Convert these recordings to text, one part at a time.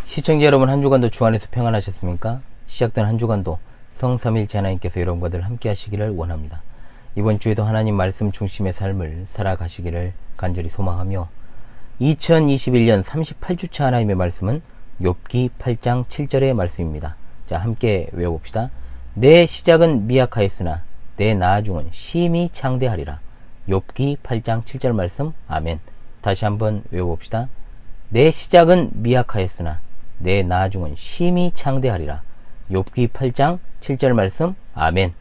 시청자 여러분, 한 주간도 주 안에서 평안하셨습니까? 시작된 한 주간도 성삼일체 하나님께서 여러분과 늘 함께 하시기를 원합니다. 이번 주에도 하나님 말씀 중심의 삶을 살아가시기를 간절히 소망하며 2021년 38주차 하나님의 말씀은 욥기 8장 7절의 말씀입니다. 자, 함께 외워봅시다. 내 시작은 미약하였으나 내 나아중은 심히 창대하리라. 욥기 8장 7절 말씀. 아멘. 다시 한번 외워봅시다. 내 시작은 미약하였으나 내 나아중은 심히 창대하리라. 욥기 8장 7절 말씀. 아멘.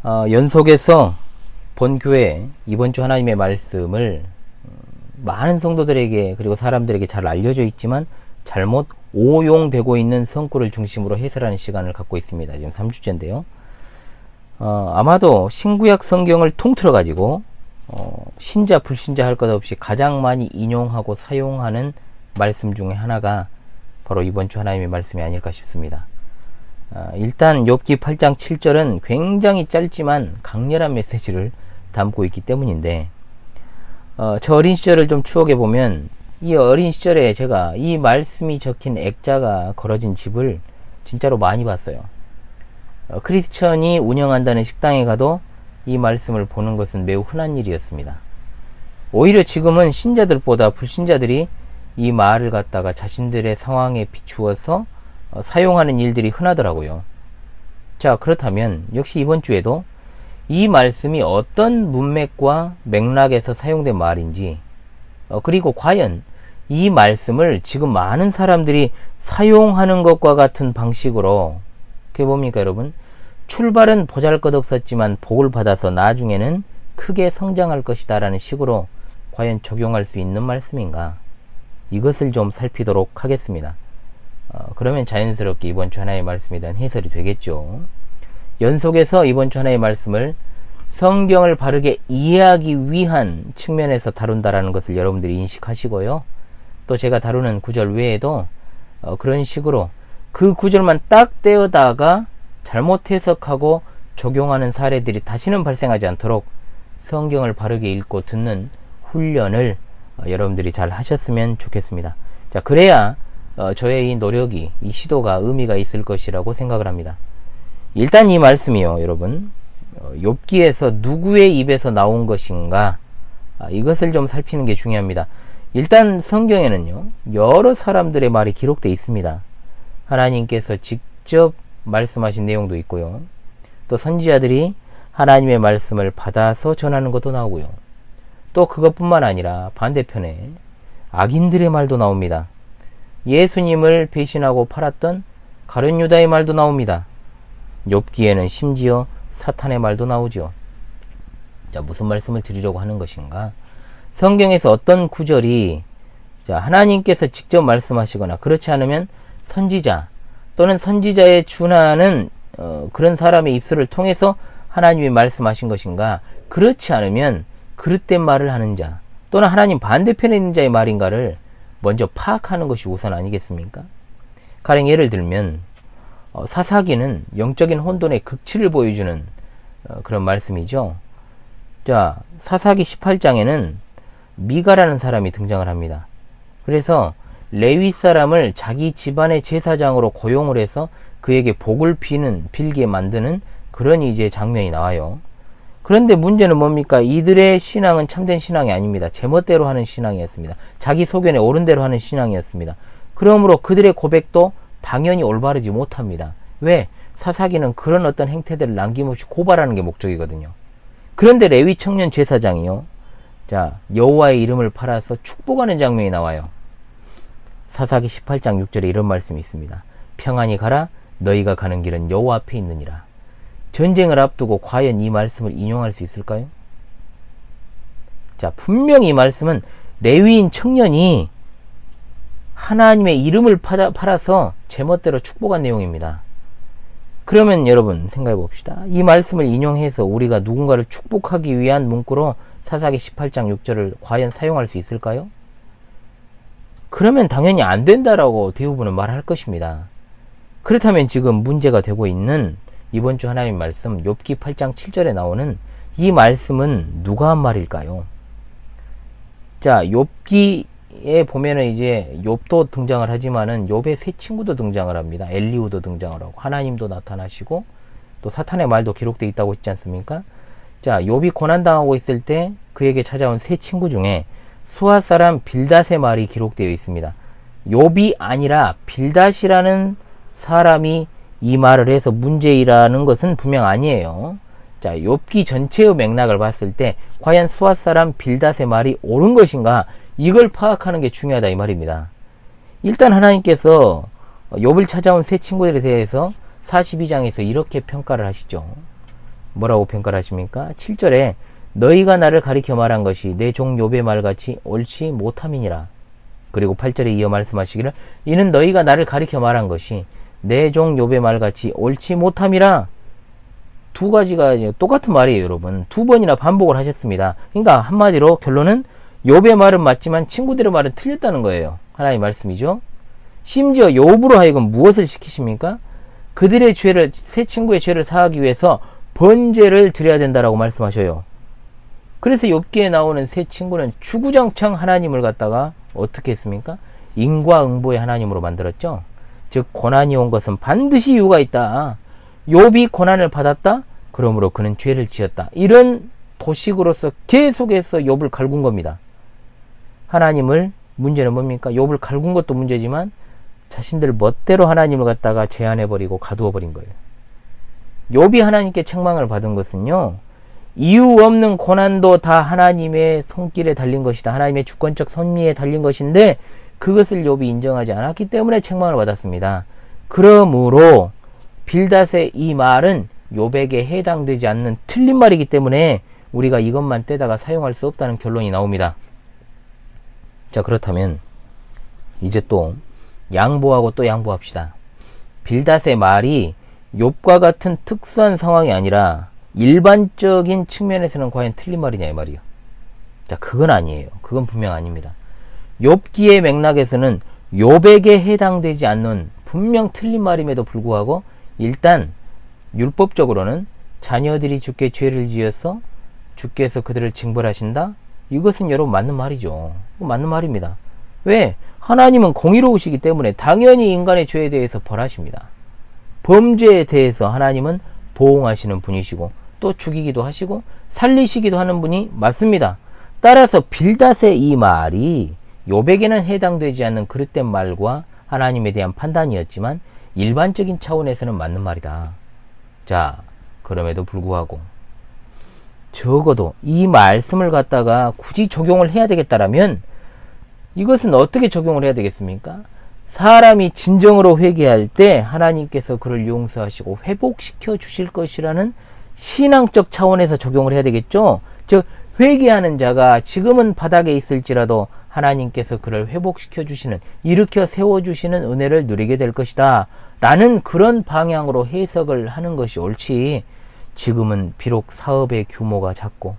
연속해서 본교회 이번 주 하나님의 말씀을 많은 성도들에게 그리고 사람들에게 잘 알려져 있지만 잘못 오용되고 있는 성구를 중심으로 해설하는 시간을 갖고 있습니다. 지금 3주째인데요. 아마도 신구약 성경을 통틀어 가지고 신자 불신자 할 것 없이 가장 많이 인용하고 사용하는 말씀 중에 하나가 바로 이번 주 하나님의 말씀이 아닐까 싶습니다. 일단 욥기 8장 7절은 굉장히 짧지만 강렬한 메시지를 담고 있기 때문인데, 저 어린 시절을 좀 추억해 보면 이 어린 시절에 제가 이 말씀이 적힌 액자가 걸어진 집을 진짜로 많이 봤어요. 크리스천이 운영한다는 식당에 가도 이 말씀을 보는 것은 매우 흔한 일이었습니다. 오히려 지금은 신자들보다 불신자들이 이 말을 갖다가 자신들의 상황에 비추어서 사용하는 일들이 흔하더라고요. 자, 그렇다면 역시 이번 주에도 이 말씀이 어떤 문맥과 맥락에서 사용된 말인지, 그리고 과연 이 말씀을 지금 많은 사람들이 사용하는 것과 같은 방식으로, 그게 뭡니까 여러분? 출발은 보잘것없었지만 복을 받아서 나중에는 크게 성장할 것이다 라는 식으로 과연 적용할 수 있는 말씀인가? 이것을 좀 살피도록 하겠습니다. 그러면 자연스럽게 이번 주 하나의 말씀에 대한 해설이 되겠죠. 연속해서 이번 주 하나의 말씀을 성경을 바르게 이해하기 위한 측면에서 다룬다라는 것을 여러분들이 인식하시고요. 또 제가 다루는 구절 외에도 그런 식으로 그 구절만 딱 떼어다가 잘못 해석하고 적용하는 사례들이 다시는 발생하지 않도록 성경을 바르게 읽고 듣는 훈련을 여러분들이 잘 하셨으면 좋겠습니다. 자, 그래야 저의 이 노력이, 이 시도가 의미가 있을 것이라고 생각을 합니다. 일단 이 말씀이요, 여러분, 욥기에서 누구의 입에서 나온 것인가, 이것을 좀 살피는 게 중요합니다. 일단 성경에는요, 여러 사람들의 말이 기록되어 있습니다. 하나님께서 직접 말씀하신 내용도 있고요. 또 선지자들이 하나님의 말씀을 받아서 전하는 것도 나오고요. 또 그것뿐만 아니라 반대편에 악인들의 말도 나옵니다. 예수님을 배신하고 팔았던 가룟 유다의 말도 나옵니다. 욥기에는 심지어 사탄의 말도 나오죠. 자, 무슨 말씀을 드리려고 하는 것인가? 성경에서 어떤 구절이 하나님께서 직접 말씀하시거나 그렇지 않으면 선지자 또는 선지자에 준하는 그런 사람의 입술을 통해서 하나님이 말씀하신 것인가? 그렇지 않으면 그릇된 말을 하는 자 또는 하나님 반대편에 있는 자의 말인가를 먼저 파악하는 것이 우선 아니겠습니까? 가령 예를 들면 사사기는 영적인 혼돈의 극치를 보여주는 그런 말씀이죠. 자, 사사기 18장에는 미가라는 사람이 등장을 합니다. 그래서 레위 사람을 자기 집안의 제사장으로 고용을 해서 그에게 복을 빌게 만드는 그런 이제 장면이 나와요. 그런데 문제는 뭡니까? 이들의 신앙은 참된 신앙이 아닙니다. 제멋대로 하는 신앙이었습니다. 자기 소견에 옳은 대로 하는 신앙이었습니다. 그러므로 그들의 고백도 당연히 올바르지 못합니다. 왜? 사사기는 그런 어떤 행태들을 남김없이 고발하는 게 목적이거든요. 그런데 레위 청년 제사장이요, 자, 여호와의 이름을 팔아서 축복하는 장면이 나와요. 사사기 18장 6절에 이런 말씀이 있습니다. 평안히 가라, 너희가 가는 길은 여호와 앞에 있느니라. 전쟁을 앞두고 과연 이 말씀을 인용할 수 있을까요? 자, 분명히 이 말씀은 레위인 청년이 하나님의 이름을 팔아서 제멋대로 축복한 내용입니다. 그러면 여러분 생각해 봅시다. 이 말씀을 인용해서 우리가 누군가를 축복하기 위한 문구로 사사기 18장 6절을 과연 사용할 수 있을까요? 그러면 당연히 안 된다라고 대부분은 말할 것입니다. 그렇다면 지금 문제가 되고 있는 이번 주 하나님 말씀 욥기 8장 7절에 나오는 이 말씀은 누가 한 말일까요? 자, 욥기 여기에 보면은 이제 욥도 등장을 하지만은 욥의 세 친구도 등장을 합니다. 엘리후도 등장을 하고 하나님도 나타나시고 또 사탄의 말도 기록되어 있다고 했지 않습니까? 자, 욥이 고난당하고 있을 때 그에게 찾아온 세 친구 중에 수아 사람 빌닷의 말이 기록되어 있습니다. 욥이 아니라 빌닷이라는 사람이 이 말을 해서 문제이라는 것은 분명 아니에요. 자, 욥기 전체의 맥락을 봤을 때 과연 수아 사람 빌닷의 말이 옳은 것인가, 이걸 파악하는 게 중요하다 이 말입니다. 일단 하나님께서 욥을 찾아온 세 친구들에 대해서 42장에서 이렇게 평가를 하시죠. 뭐라고 평가를 하십니까? 7절에 너희가 나를 가리켜 말한 것이 내 종 욥의 말같이 옳지 못함이니라. 그리고 8절에 이어 말씀하시기를 이는 너희가 나를 가리켜 말한 것이 내 종 욥의 말같이 옳지 못함이라. 두 가지가 똑같은 말이에요, 여러분. 두 번이나 반복을 하셨습니다. 그러니까 한마디로 결론은 욥의 말은 맞지만 친구들의 말은 틀렸다는 거예요. 하나님의 말씀이죠. 심지어 욥으로 하여금 무엇을 시키십니까? 그들의 죄를, 세 친구의 죄를 사하기 위해서 번제를 드려야 된다라고 말씀하셔요. 그래서 욥기에 나오는 세 친구는 주구장창 하나님을 갖다가 어떻게 했습니까? 인과응보의 하나님으로 만들었죠. 즉 고난이 온 것은 반드시 이유가 있다. 욥이 고난을 받았다? 그러므로 그는 죄를 지었다. 이런 도식으로서 계속해서 욥을 갈군 겁니다. 하나님을, 문제는 뭡니까? 욥을 갈군 것도 문제지만 자신들 멋대로 하나님을 갖다가 제한해버리고 가두어버린 거예요. 욥이 하나님께 책망을 받은 것은요, 이유 없는 고난도 다 하나님의 손길에 달린 것이다. 하나님의 주권적 섭리에 달린 것인데 그것을 욥이 인정하지 않았기 때문에 책망을 받았습니다. 그러므로 빌닷의 이 말은 욥에게 해당되지 않는 틀린 말이기 때문에 우리가 이것만 떼다가 사용할 수 없다는 결론이 나옵니다. 자, 그렇다면 이제 또 양보하고 또 양보합시다. 빌닷의 말이 욥과 같은 특수한 상황이 아니라 일반적인 측면에서는 과연 틀린 말이냐 이 말이요. 자, 그건 아니에요. 그건 분명 아닙니다. 욥기의 맥락에서는 욥에게 해당되지 않는 분명 틀린 말임에도 불구하고 일단 율법적으로는 자녀들이 주께 죄를 지어서 주께서 그들을 징벌하신다? 이것은 여러분 맞는 말이죠. 맞는 말입니다. 왜? 하나님은 공의로우시기 때문에 당연히 인간의 죄에 대해서 벌하십니다. 범죄에 대해서 하나님은 보응하시는 분이시고 또 죽이기도 하시고 살리시기도 하는 분이 맞습니다. 따라서 빌닷의 이 말이 욥에게는 해당되지 않는 그릇된 말과 하나님에 대한 판단이었지만 일반적인 차원에서는 맞는 말이다. 자, 그럼에도 불구하고 적어도 이 말씀을 갖다가 굳이 적용을 해야 되겠다라면 이것은 어떻게 적용을 해야 되겠습니까? 사람이 진정으로 회개할 때 하나님께서 그를 용서하시고 회복시켜 주실 것이라는 신앙적 차원에서 적용을 해야 되겠죠. 즉 회개하는 자가 지금은 바닥에 있을지라도 하나님께서 그를 회복시켜 주시는, 일으켜 세워주시는 은혜를 누리게 될 것이다 라는 그런 방향으로 해석을 하는 것이 옳지, 지금은 비록 사업의 규모가 작고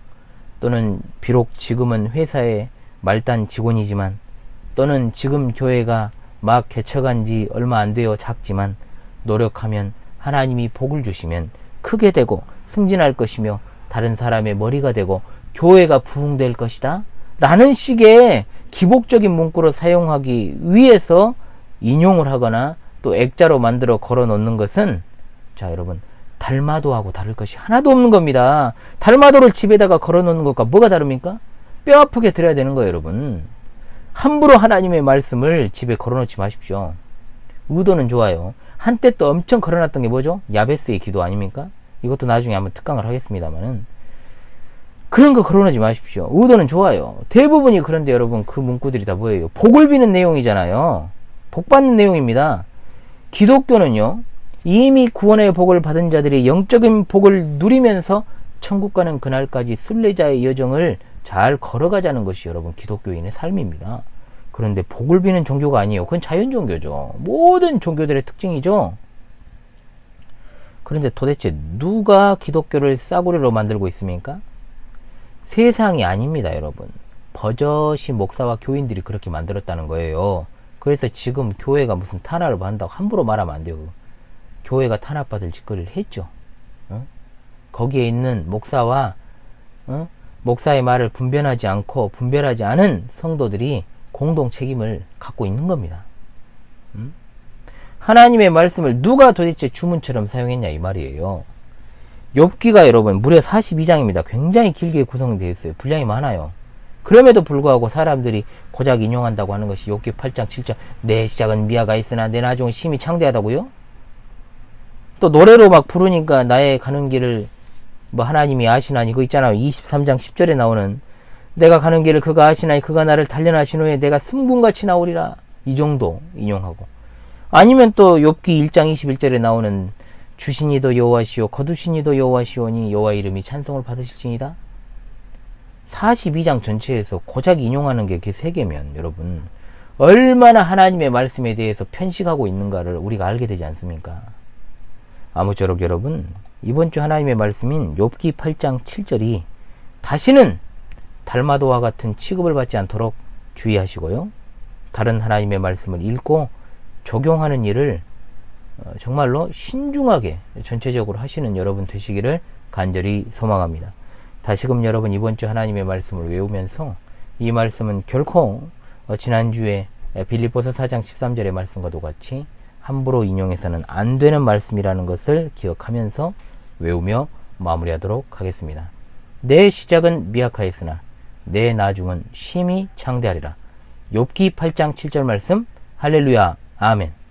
또는 비록 지금은 회사의 말단 직원이지만 또는 지금 교회가 막 개척한 지 얼마 안 되어 작지만 노력하면 하나님이 복을 주시면 크게 되고 승진할 것이며 다른 사람의 머리가 되고 교회가 부흥될 것이다 라는 식의 기복적인 문구로 사용하기 위해서 인용을 하거나 또 액자로 만들어 걸어 놓는 것은, 자 여러분, 달마도하고 다를 것이 하나도 없는 겁니다. 달마도를 집에다가 걸어 놓는 것과 뭐가 다릅니까? 뼈 아프게 들어야 되는 거예요, 여러분. 함부로 하나님의 말씀을 집에 걸어놓지 마십시오. 의도는 좋아요. 한때 또 엄청 걸어놨던 게 뭐죠? 야베스의 기도 아닙니까? 이것도 나중에 한번 특강을 하겠습니다만은, 그런 거 걸어놓지 마십시오. 의도는 좋아요. 대부분이. 그런데 여러분, 그 문구들이 다 뭐예요? 복을 비는 내용이잖아요. 복 받는 내용입니다. 기독교는요, 이미 구원의 복을 받은 자들이 영적인 복을 누리면서 천국 가는 그날까지 순례자의 여정을 잘 걸어가자는 것이 여러분 기독교인의 삶입니다. 그런데 복을 비는 종교가 아니에요. 그건 자연 종교죠. 모든 종교들의 특징이죠. 그런데 도대체 누가 기독교를 싸구려로 만들고 있습니까? 세상이 아닙니다, 여러분. 버젓이 목사와 교인들이 그렇게 만들었다는 거예요. 그래서 지금 교회가 무슨 탄압을 받는다고 함부로 말하면 안 돼요. 교회가 탄압받을 짓거리를 했죠. 거기에 있는 목사와 목사의 말을 분별하지 않는 성도들이 공동 책임을 갖고 있는 겁니다. 하나님의 말씀을 누가 도대체 주문처럼 사용했냐 이 말이에요. 욥기가 여러분 무려 42장입니다. 굉장히 길게 구성되어 있어요. 분량이 많아요. 그럼에도 불구하고 사람들이 고작 인용한다고 하는 것이 욥기 8장 7장 내 시작은 미아가 있으나 내 나중은 심히 창대하다고요? 또 노래로 막 부르니까 나의 가는 길을 뭐 하나님이 아시나니 그거 있잖아요. 23장 10절에 나오는 내가 가는 길을 그가 아시나니 그가 나를 단련하신 후에 내가 승분같이 나오리라. 이 정도 인용하고 아니면 또 욥기 1장 21절에 나오는 주신 이도 여호와시오 거두신 이도 여호와시오니 여호와 이름이 찬송을 받으실지니라. 42장 전체에서 고작 인용하는 게 이렇게 3개면 여러분 얼마나 하나님의 말씀에 대해서 편식하고 있는가를 우리가 알게 되지 않습니까? 아무쪼록 여러분 이번 주 하나님의 말씀인 욥기 8장 7절이 다시는 달마도와 같은 취급을 받지 않도록 주의하시고요. 다른 하나님의 말씀을 읽고 적용하는 일을 정말로 신중하게 전체적으로 하시는 여러분 되시기를 간절히 소망합니다. 다시금 여러분 이번 주 하나님의 말씀을 외우면서 이 말씀은 결코 지난주에 빌립보서 4장 13절의 말씀과도 같이 함부로 인용해서는 안 되는 말씀이라는 것을 기억하면서 외우며 마무리하도록 하겠습니다. 내 시작은 미약하였으나 내 나중은 심히 창대하리라. 욥기 8장 7절 말씀 할렐루야 아멘.